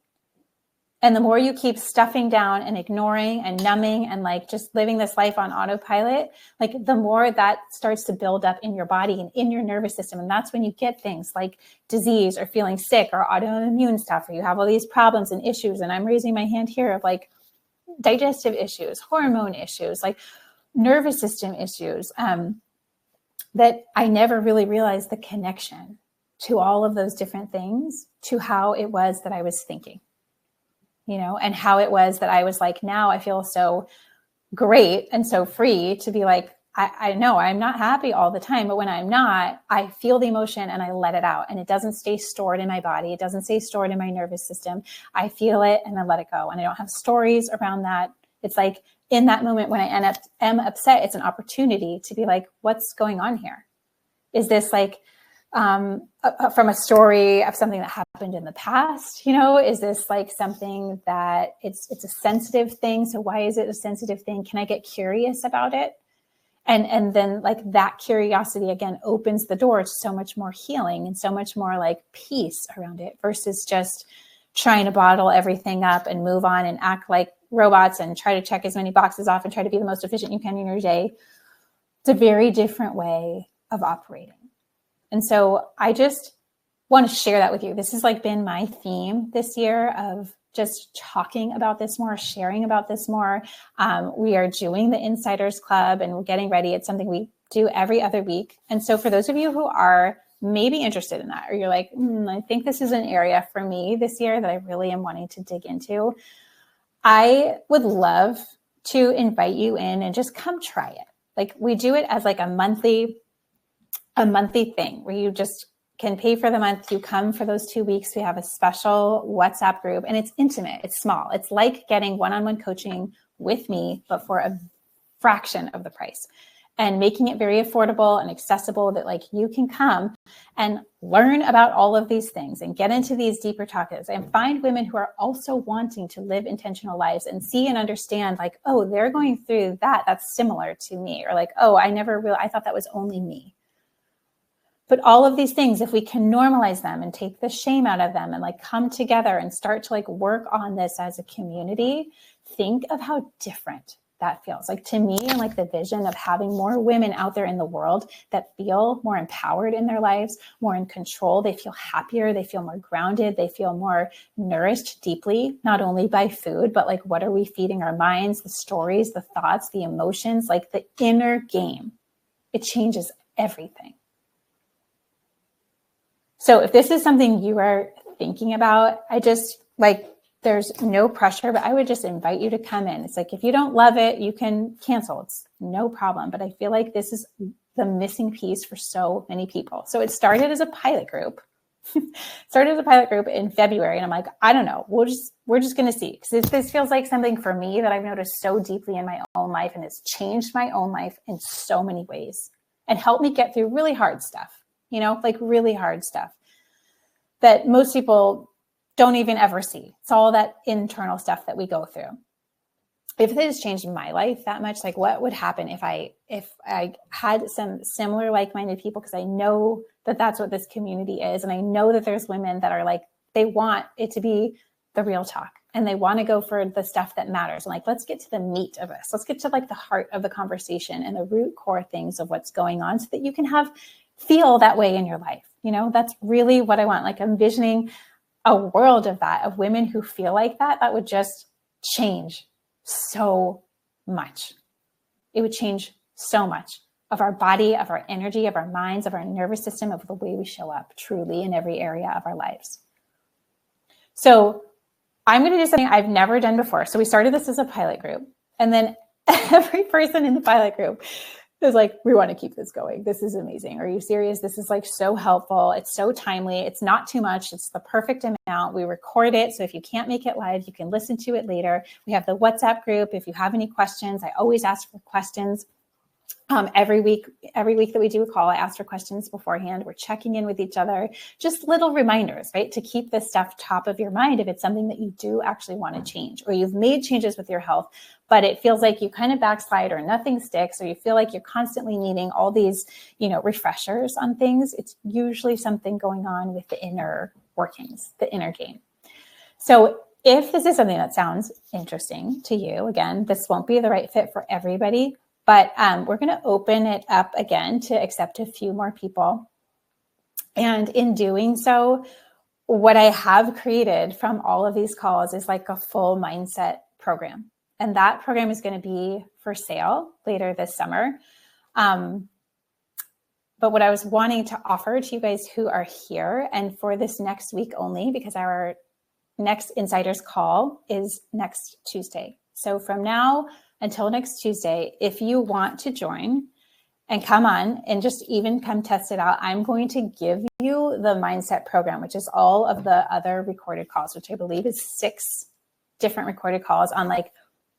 And the more you keep stuffing down and ignoring and numbing and like just living this life on autopilot, like the more that starts to build up in your body and in your nervous system. And that's when you get things like disease or feeling sick or autoimmune stuff, or you have all these problems and issues. And I'm raising my hand here of like digestive issues, hormone issues, like nervous system issues, that I never really realized the connection to all of those different things to how it was that I was thinking. You know, and how it was that I was like, now I feel so great and so free to be like, I know I'm not happy all the time, but when I'm not, I feel the emotion and I let it out, and it doesn't stay stored in my body. It doesn't stay stored in my nervous system. I feel it and I let it go, and I don't have stories around that. It's like in that moment when I am upset, it's an opportunity to be like, what's going on here? Is this like, from a story of something that happened in the past, you know, is this like something that it's a sensitive thing? So why is it a sensitive thing? Can I get curious about it? And then like that curiosity again opens the door to so much more healing and so much more like peace around it, versus just trying to bottle everything up and move on and act like robots and try to check as many boxes off and try to be the most efficient you can in your day. It's a very different way of operating. And so I just want to share that with you. This has like been my theme this year of just talking about this more, sharing about this more. We are doing the Insiders Club and we're getting ready. It's something we do every other week. And so for those of you who are maybe interested in that, or you're like, I think this is an area for me this year that I really am wanting to dig into, I would love to invite you in and just come try it. Like we do it as like a monthly thing where you just can pay for the month. You come for those 2 weeks. We have a special WhatsApp group, and it's intimate. It's small. It's like getting one-on-one coaching with me, but for a fraction of the price, and making it very affordable and accessible, that like you can come and learn about all of these things and get into these deeper topics and find women who are also wanting to live intentional lives and see and understand like, oh, they're going through that. That's similar to me. Or like, oh, I thought that was only me. But all of these things, if we can normalize them and take the shame out of them and like come together and start to like work on this as a community, think of how different that feels. Like to me, and like the vision of having more women out there in the world that feel more empowered in their lives, more in control. They feel happier. They feel more grounded. They feel more nourished deeply, not only by food, but like what are we feeding our minds, the stories, the thoughts, the emotions, like the inner game it changes everything. So if this is something you are thinking about, I just there's no pressure, but I would just invite you to come in. It's like, if you don't love it, you can cancel. It's no problem. But I feel like this is the missing piece for so many people. So it started as a pilot group. In February. And I'm like, I don't know. We're just going to see. Because this feels like something for me that I've noticed so deeply in my own life, and it's changed my own life in so many ways and helped me get through really hard stuff, really hard stuff that most people don't even ever see. It's all that internal stuff that we go through. If it has changed my life that much, like what would happen if I had some similar like-minded people? Because I know that that's what this community is. And I know that there's women that are like, they want it to be the real talk and they want to go for the stuff that matters. And let's get to the meat of this. Let's get to the heart of the conversation and the root core things of what's going on so that you can feel that way in your life. That's really what I want. I'm envisioning a world of that, of women who feel like that would just change so much. It would change so much of our body, of our energy, of our minds, of our nervous system, of the way we show up truly in every area of our lives. So I'm going to do something I've never done before. So we started this as a pilot group, and then every person in the pilot group is like, we want to keep this going. This is amazing. Are you serious? This is so helpful. It's so timely. It's not too much. It's the perfect amount. We record it. So if you can't make it live, you can listen to it later. We have the WhatsApp group. If you have any questions, I always ask for questions. Every week that we do a call, I ask for questions beforehand. We're checking in with each other, just little reminders, right? To keep this stuff top of your mind if it's something that you do actually want to change, or you've made changes with your health, but it feels like you kind of backslide or nothing sticks, or you feel like you're constantly needing all these, refreshers on things. It's usually something going on with the inner workings, the inner game. So if this is something that sounds interesting to you, again, this won't be the right fit for everybody. But we're going to open it up again to accept a few more people. And in doing so, what I have created from all of these calls is a full mindset program. And that program is going to be for sale later this summer. But what I was wanting to offer to you guys who are here, and for this next week only, because our next Insiders call is next Tuesday. So from now until next Tuesday, if you want to join and come on and just even come test it out, I'm going to give you the mindset program, which is all of the other recorded calls, which I believe is 6 different recorded calls on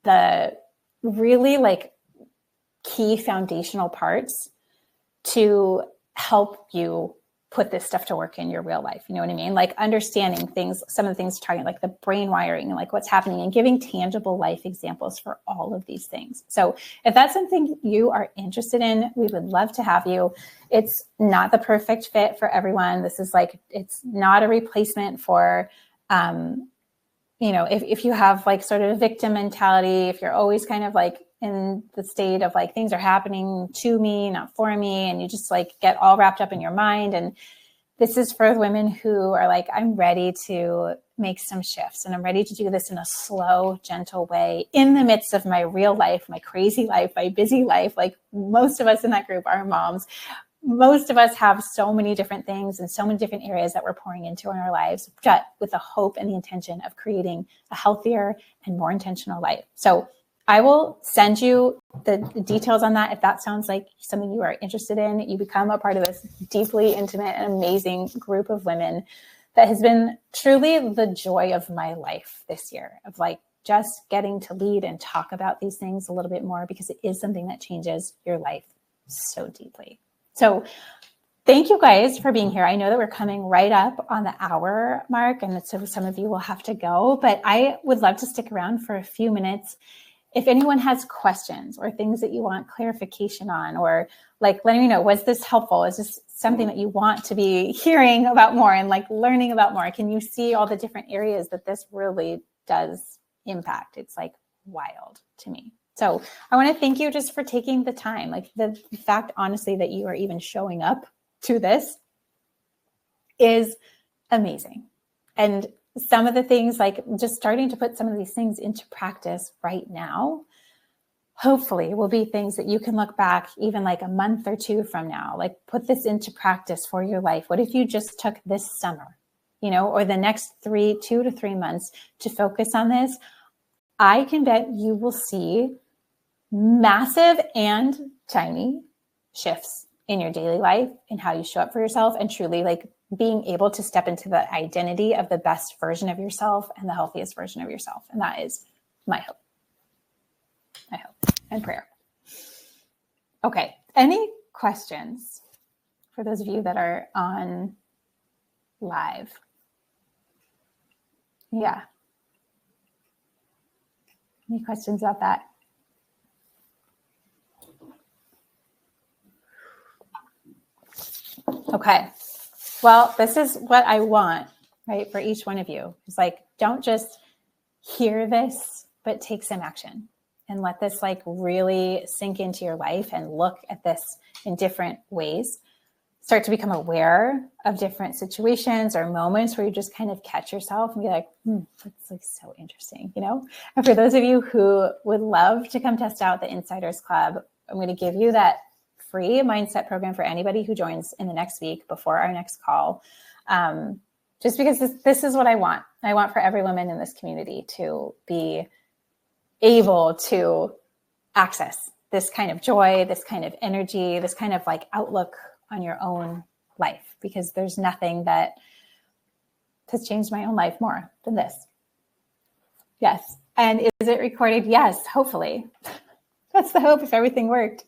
the really key foundational parts to help you put this stuff to work in your real life. You know what I mean? Understanding things, some of the things talking the brain wiring and what's happening, and giving tangible life examples for all of these things. So if that's something you are interested in, we would love to have you. It's not the perfect fit for everyone. This is it's not a replacement for, if you have sort of a victim mentality, if you're always kind of in the state of things are happening to me, not for me, and you just get all wrapped up in your mind. And this is for women who are I'm ready to make some shifts, and I'm ready to do this in a slow, gentle way in the midst of my real life, my crazy life, my busy life. Most of us in that group are moms. Most of us have so many different things and so many different areas that we're pouring into in our lives, but with the hope and the intention of creating a healthier and more intentional life. So I will send you the details on that. If that sounds like something you are interested in, you become a part of this deeply intimate and amazing group of women that has been truly the joy of my life this year, of just getting to lead and talk about these things a little bit more, because it is something that changes your life so deeply. So thank you guys for being here. I know that we're coming right up on the hour mark, and so some of you will have to go, but I would love to stick around for a few minutes. If anyone has questions or things that you want clarification on, or letting me know, was this helpful? Is this something that you want to be hearing about more and learning about more? Can you see all the different areas that this really does impact? It's wild to me. So I want to thank you just for taking the time. The fact, honestly, that you are even showing up to this is amazing. And some of the things, just starting to put some of these things into practice right now, hopefully will be things that you can look back even like a month or two from now, like put this into practice for your life. What if you just took this summer, or the next 2 to 3 months to focus on this? I can bet you will see massive and tiny shifts in your daily life and how you show up for yourself, and truly like being able to step into the identity of the best version of yourself and the healthiest version of yourself. And that is my hope. I hope and prayer. Okay. Any questions for those of you that are on live? Yeah. Any questions about that? Okay. Well, this is what I want, right, for each one of you. It's like, don't just hear this, but take some action and let this like really sink into your life and look at this in different ways. Start to become aware of different situations or moments where you just kind of catch yourself and be like, that's like so interesting, And for those of you who would love to come test out the Insiders Club, I'm going to give you that free mindset program for anybody who joins in the next week before our next call. Just because this is what I want. I want for every woman in this community to be able to access this kind of joy, this kind of energy, this kind of like outlook on your own life, because there's nothing that has changed my own life more than this. Yes. And is it recorded? Yes, hopefully. That's the hope if everything worked.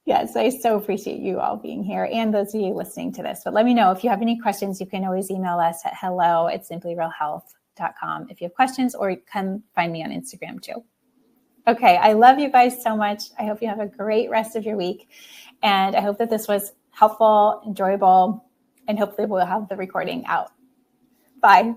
Yes, I so appreciate you all being here and those of you listening to this. But let me know if you have any questions. You can always email us at hello@simplyrealhealth.com if you have questions, or come find me on Instagram too. Okay, I love you guys so much. I hope you have a great rest of your week. And I hope that this was helpful, enjoyable, and hopefully we'll have the recording out. Bye.